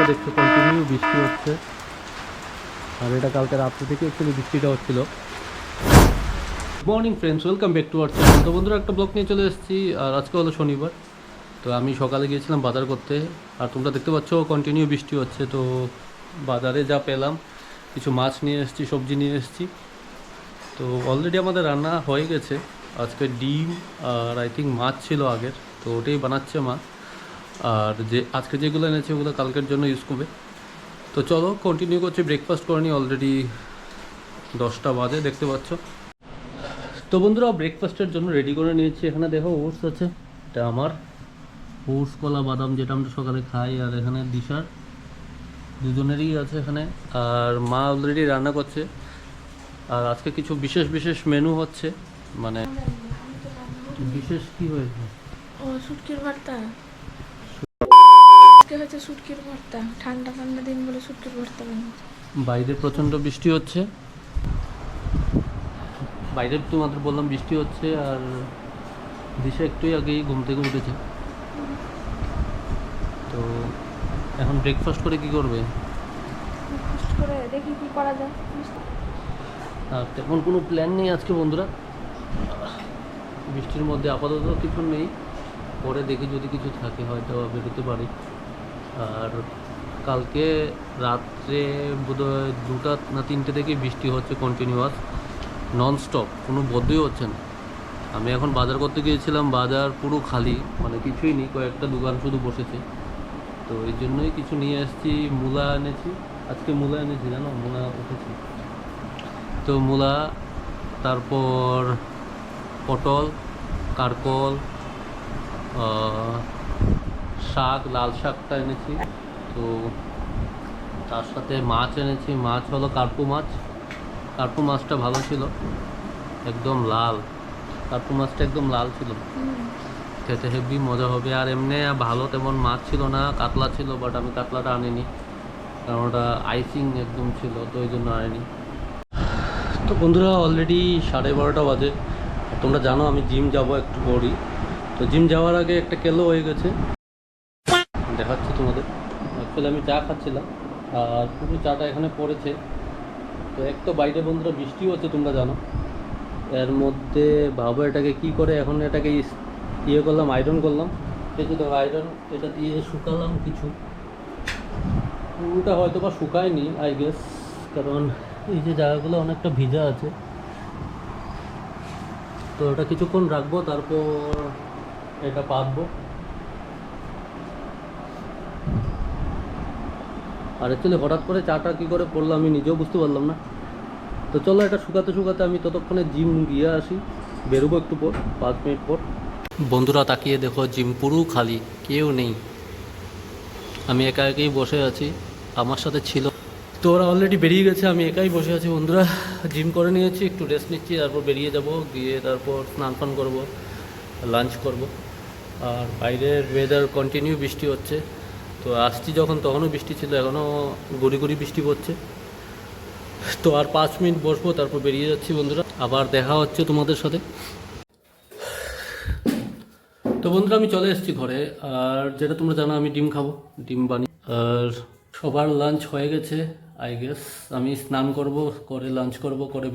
দেখছো কন্টিনিউ বৃষ্টি হচ্ছে, আর এটা কালকে রাত্রে থেকে অ্যাকচুয়ালি বৃষ্টিটা হচ্ছিল। Morning friends, welcome back to our channel. তো বন্ধুরা, একটা ব্লগ নিয়ে চলে এসেছি। আর আজকে হলো শনিবার, তো আমি সকালে গিয়েছিলাম বাজার করতে। আর তোমরা দেখতে পাচ্ছ কন্টিনিউ বৃষ্টি হচ্ছে। তো বাজারে যা পেলাম, কিছু মাছ নিয়ে এসেছি, সবজি নিয়ে এসেছি। তো অলরেডি আমাদের রান্না হয়ে গেছে। আজকে ডিম আর আই থিঙ্ক মাছ ছিল আগের, তো ওটাই বানাচ্ছে মা। আর যে আজকে যেগুলো এনেছে ওগুলো কালকের জন্য ইউজ করবে। তো চলো কন্টিনিউ করছি। ব্রেকফাস্ট করে নিই, অলরেডি 10টা বাজে দেখতে পাচ্ছ। তো বন্ধুরা, ব্রেকফাস্টের জন্য রেডি করে নিয়েছি। এখানে দেখো ওটস আছে, এটা আমার ওটস, কলা, বাদাম, যেটা আমরা সকালে খাই। আর এখানে দিশার, দুজনেরই আছে এখানে। আর মা অলরেডি রান্না করছে। আর আজকে কিছু বিশেষ বিশেষ মেনু হচ্ছে। মানে বিশেষ কি হয়েছে? ও শুটকির ভর্তা। আজকে হচ্ছে শুটকির ভর্তা, ঠান্ডা ঠান্ডা দিন বলে শুটকির ভর্তা বানিয়েছে। বাইরে প্রচণ্ড বৃষ্টি হচ্ছে, বাইরে তোমাদের বললাম বৃষ্টি হচ্ছে। আর দিশা একটুই আগেই ঘুম থেকে উঠেছে। তো এখন ব্রেকফাস্ট করে কি করবে? ব্রেকফাস্ট করে দেখি কি করা যায়। আর তেমন কোনো প্ল্যান নেই আজকে বন্ধুরা। বৃষ্টির মধ্যে আপাতত কিছু নেই, পরে দেখি যদি কিছু থাকে হয়তো বেরোতে পারি। আর কালকে রাত্রে বোধহয় 2টা না 3টে থেকে বৃষ্টি হচ্ছে কন্টিনিউয়াস, ননস্টপ, কোনো বন্ধই হচ্ছে না। আমি এখন বাজার করতে গিয়েছিলাম, বাজার পুরো খালি, মানে কিছুই নেই, কয়েকটা দোকান শুধু বসেছে। তো এই জন্যই কিছু নিয়ে এসেছি। মূলা এনেছি, আজকে মূলা এনেছি, জানো, মূলা উঠেছি। তো মূলা, তারপর পটল, কারকল, শাক, লাল শাকটা এনেছি। তো তার সাথে মাছ এনেছি। মাছ হলো কার্পু মাছ। কার্পু মাছটা ভালো ছিল, একদম লাল। কার্পু মাছটা একদম লাল ছিল, খেতে হেভি মজা হবে। আর এমনি ভালো তেমন মাছ ছিল না, কাতলা ছিল, বাট আমি কাতলাটা আনিনি, কারণ ওটা আইসিং একদম ছিল, তো ওই জন্য আনিনি। তো বন্ধুরা, অলরেডি 12:30 বাজে। তোমরা জানো আমি জিম যাব একটু পরই। তো জিম যাওয়ার আগে একটা কেলো হয়ে গেছে, দেখাচ্ছি তোমাদের। অ্যাকচুয়ালি আমি চা খাচ্ছিলাম, আর পুরো চাটা এখানে পড়েছে। তো এক তো বাইরে বন্ধুরা বৃষ্টি হচ্ছে, তোমরা জানো। এর মধ্যে ভাবো এটাকে কি করে, এখন এটাকে ইয়ে করলাম, আয়রন করলাম। এই যে দেখো আয়রন, এটা দিয়ে শুকালাম কিছু। পুরোটা হয়তো বা শুকায়নি আই গেস, কারণ এই যে জায়গাগুলো অনেকটা ভিজা আছে। তো ওটা কিছুক্ষণ রাখবো, তারপর এটা পাতবো। আর অ্যাকচুয়ালি হঠাৎ করে চাটা কী করে পড়লো আমি নিজেও বুঝতে পারলাম না। তো চলো এটা শুকাতে শুকাতে আমি ততক্ষণে জিম গিয়ে আসি, বেরোবো একটু পর, 5 মিনিট পর। বন্ধুরা তাকিয়ে দেখো, জিম পুরো খালি, কেউ নেই। আমি একা একাই বসে আছি, আমার সাথে ছিল তো ওরা অলরেডি বেরিয়ে গেছে, আমি একাই বসে আছি বন্ধুরা। জিম করে নিয়েছি, একটু রেস্ট নিচ্ছি, তারপর বেরিয়ে যাব, গিয়ে তারপর স্নান ফান করবো, লাঞ্চ করব। আর বাইরের ওয়েদার কন্টিনিউ বৃষ্টি হচ্ছে। তো আসছি যখন তখনও বৃষ্টি ছিল, এখনও গুড়ি গুড়ি বৃষ্টি পড়ছে। তো আর 5 মিনিট বসবো, তারপর বেরিয়ে যাচ্ছি বন্ধুরা। আবার দেখা হচ্ছে তোমাদের সাথে। তো বন্ধুরা, আমি চলে এসেছি ঘরে। আর যেটা তোমরা জানো আমি ডিম খাবো, ডিম বানিয়ে। আর সবার লাঞ্চ হয়ে গেছে আই গেস। আমি স্নান করব, করে লাঞ্চ করব, করে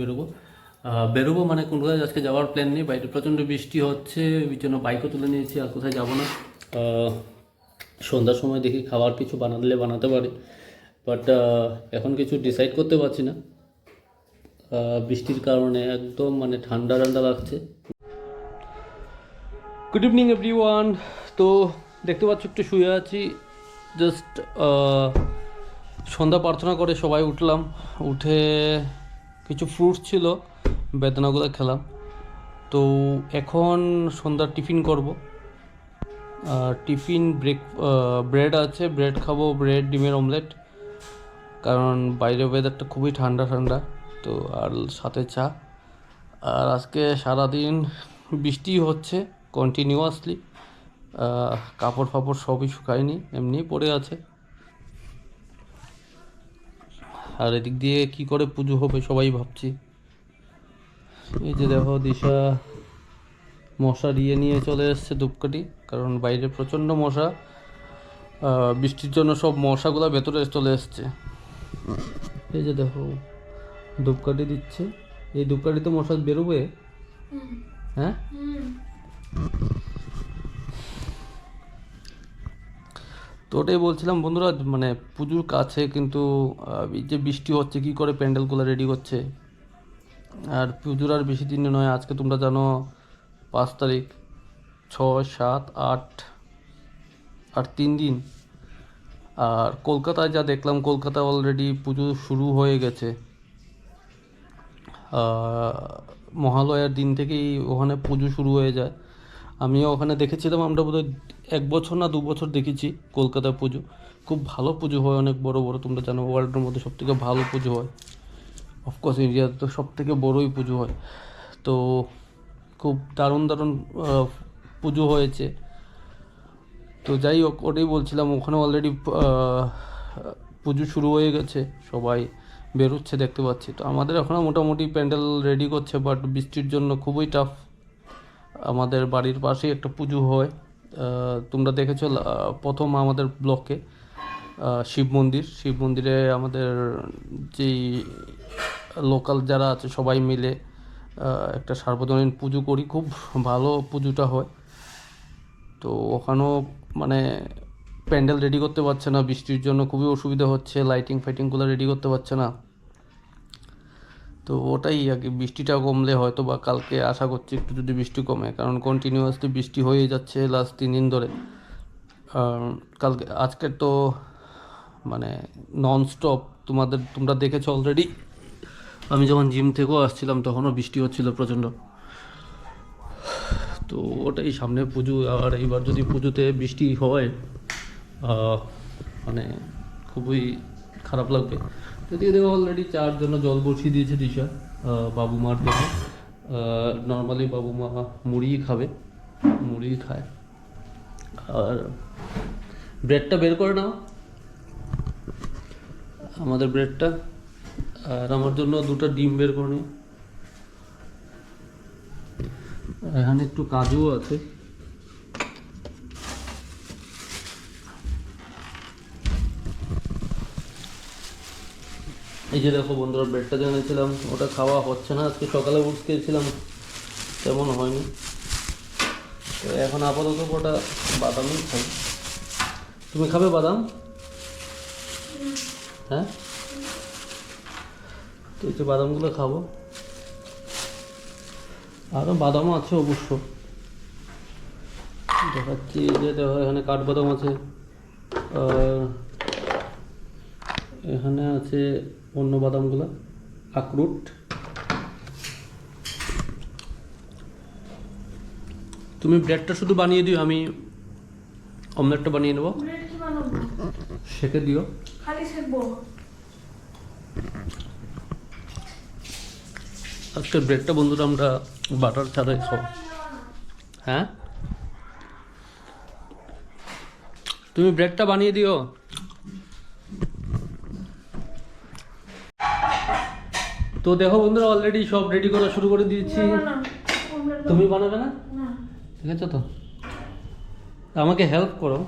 বেরোবো মানে কোনো কোথায় আজকে যাওয়ার প্ল্যান নেই। বাইরে প্রচণ্ড বৃষ্টি হচ্ছে, ওই জন্য বাইকও তুলে নিয়েছি, আর কোথায় যাবো না। সন্ধ্যার সময় দেখি খাবার কিছু বানালে বানাতে পারি, বাট এখন কিছু ডিসাইড করতে পারছি না। বৃষ্টির কারণে একদম মানে ঠান্ডা ঠান্ডা লাগছে। Good evening everyone. তো দেখতে পাচ্ছ একটু শুয়ে আছি, জাস্ট সন্ধ্যা প্রার্থনা করে সবাই উঠলাম। উঠে কিছু ফ্রুটস ছিল, বেদানাগুলো খেলাম। তো এখন সন্ধ্যার টিফিন করব। টিফিন ব্রেড আছে, ব্রেড খাবো, ব্রেড ডিমের অমলেট, কারণ বাইরের ওয়েদারটা খুবই ঠান্ডা ঠান্ডা। তো আর সাথে চা। আর আজকে সারাদিন বৃষ্টি হচ্ছে কন্টিনিউয়াসলি। কাপড় ফাপড় সবই শুকায়নি, এমনি পড়ে আছে। আর এদিক দিয়ে কি করে পুজো হবে সবাই ভাবছি। এই যে দেখো দিশা মশা দিয়ে নিয়ে চলে এসছে ধূপকাঠি, কারণ বাইরে প্রচণ্ড মশা। বৃষ্টির জন্য সব মশাগুলো ভেতরে চলে এসছে। এই যে দেখো ধূপকাঠি দিচ্ছে, এই ধূপকাঠিতে মশা বেরোবে। হ্যাঁ, তো ওটাই বলছিলাম বন্ধুরা, মানে পুজোর কাছে কিন্তু এই যে বৃষ্টি হচ্ছে, কি করে প্যান্ডেলগুলো রেডি করছে। আর পুজোর আর বেশি দিন নয়, আজকে তোমরা জানো 5 তারিখ, 6, 7, 8 আর 3 দিন। আর কলকাতায় যা দেখলাম, কলকাতা অলরেডি পুজো শুরু হয়ে গেছে। মহালয়ার দিন থেকেই ওখানে পুজো শুরু হয়ে যায়। আমিও ওখানে দেখেছিলাম, আমরা বোধহয় 1 বছর না 2 বছর দেখেছি কলকাতায় পুজো। খুব ভালো পুজো হয়, অনেক বড় বড়, তোমরা জানো ওয়ার্ল্ডের মধ্যে সবথেকে ভালো পুজো হয়। অফকোর্স ইন্ডিয়াতে তো সবথেকে বড়ই পুজো হয়। তো খুব দারুণ দারুণ পুজো হয়েছে। তো যাই হোক, ওটাই বলছিলাম, ওখানে অলরেডি পুজো শুরু হয়ে গেছে, সবাই বেরোচ্ছে দেখতে পাচ্ছি। তো আমাদের এখনও মোটামুটি প্যান্ডেল রেডি করছে, বাট বৃষ্টির জন্য খুবই টাফ। আমাদের বাড়ির পাশেই একটা পুজো হয়, তোমরা দেখেছো প্রথম আমাদের ব্লকে শিব মন্দিরে আমাদের যেই লোকাল যারা আছে সবাই মিলে একটা সার্বজনীন পুজো করি, খুব ভালো পুজোটা হয়। তো ওখানেও মানে প্যান্ডেল রেডি করতে পারছে না, বৃষ্টির জন্য খুবই অসুবিধা হচ্ছে, লাইটিং ফাইটিংগুলো রেডি করতে পারছে না। তো ওটাই আর কি, বৃষ্টিটা কমলে হয়তো বা কালকে আশা করছি একটু যদি বৃষ্টি কমে, কারণ কন্টিনিউয়াসলি বৃষ্টি হয়েই যাচ্ছে লাস্ট 3 দিন ধরে। আজকের তো মানে ননস্টপ, তোমরা দেখেছো অলরেডি। আমি যখন জিম থেকেও আসছিলাম তখনও বৃষ্টি হচ্ছিল প্রচণ্ড। তো ওটাই, সামনে পুজো, আর এইবার যদি পুজোতে বৃষ্টি হয় মানে খুবই খারাপ লাগবে। যদিও দেখো অলরেডি চার জন্য জল বসিয়ে দিয়েছে দিশা বাবু মার জন্য। নর্মালি বাবু মা মুড়িই খায়। আর ব্রেডটা বের করে নাও, আমাদের ব্রেডটা। আর আমার জন্য 2টা ডিম বের করে নিই। এখানে একটু কাজুও আছে। এই যে দেখো বন্ধুরা, ব্রেডটা জেনেছিলাম, ওটা খাওয়া হচ্ছে না। আজকে সকালে উঠে খেয়েছিলাম, তেমন হয়নি। তো এখন আপাতত ওটা বাদামই খাই। তুমি খাবে বাদাম? হ্যাঁ, তো এই যে বাদামগুলো খাবো। আরও বাদামও আছে অবশ্য, দেখাচ্ছি। যে দেখো এখানে কাঠবাদাম আছে, আর এখানে আছে অন্য বাদামগুলো, আখরুট। তুমি ব্রেডটা শুধু বানিয়ে দিও, আমি অমলেটটা বানিয়ে নেবো। সেঁকে দিও। আজকের ব্রেডটা বন্ধুরা আমরা বাটার ছাড়াই খাবো। হ্যাঁ, তুমি ব্রেডটা বানিয়ে দিও। তো দেখো বন্ধুরা, অলরেডি সব রেডি করা শুরু করে দিয়েছি। তুমি বানাবে না? ঠিক আছে, তো আমাকে হেল্প করো।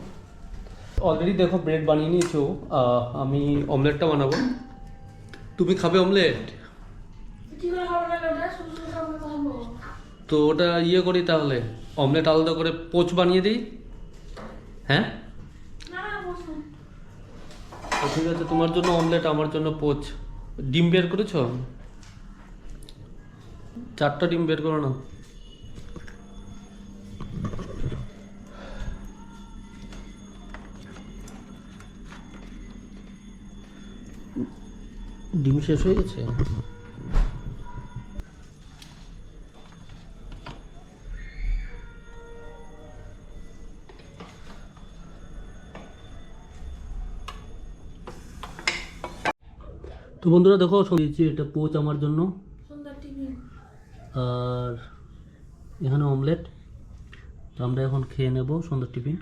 অলরেডি দেখো ব্রেড বানিয়ে নিয়েছো, আমি অমলেটটা বানাবো। তুমি খাবে অমলেট? তো ওটা ইয়ে করি তাহলে, অমলেট আলাদা করে পোচ বানিয়ে দিই। হ্যাঁ, ঠিক আছে, তোমার জন্য অমলেট, আমার জন্য পোচ। ডিম বের করেছো? 4টা ডিম বের করো না। ডিম শেষ হয়ে গেছে। তো বন্ধুরা দেখো, দিয়েছি এটা পোচ আমার জন্য, আর এখানে অমলেট। তো আমরা এখন খেয়ে নেব সন্ধ্যার টিফিন,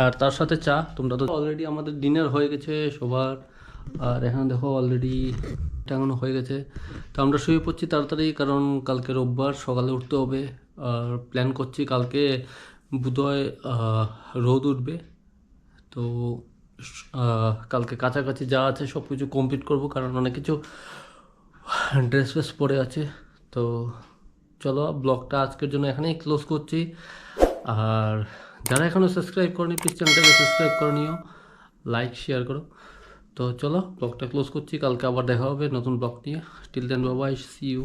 আর তার সাথে চা। তোমরা তো অলরেডি, আমাদের ডিনার হয়ে গেছে সবার। আর এখানে দেখো অলরেডি টাঙানো হয়ে গেছে। তো আমরা শুয়ে পড়ছি তাড়াতাড়ি, কারণ কালকে রোববার, সকালে উঠতে হবে। আর প্ল্যান করছি কালকে বোধহয় রোদ উঠবে। তো কালকে কাছাকাছি যা আছে সব কিছু কমপ্লিট করবো, কারণ অনেক কিছু ড্রেস ফ্রেস পরে আছে। তো চলো ব্লগটা আজকের জন্য এখানেই ক্লোজ করছি। আর যারা এখনও সাবস্ক্রাইব করনি প্লিজ চ্যানেলটাকে সাবস্ক্রাইব করে নিও, লাইক শেয়ার করো। তো চলো ব্লগটা ক্লোজ করছি, কালকে আবার দেখা হবে নতুন ব্লগ নিয়ে। Till then bye bye, see you.